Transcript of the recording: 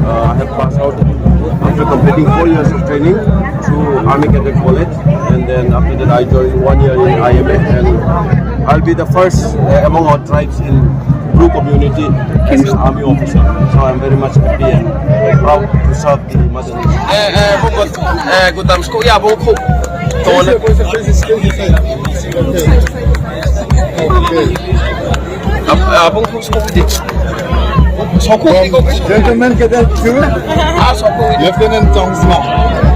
I have passed out after completing 4 years of training through Army Cadet College, and then after that I joined 1 year in IMA, and I'll be the first among our tribes in Bru community as an army officer. So I'm very much happy and proud to serve the mother nation. Gutam school ya bung khouh. Bung khouh school di. Gentleman Cadet 2, Lieutenant Chongsmaiha.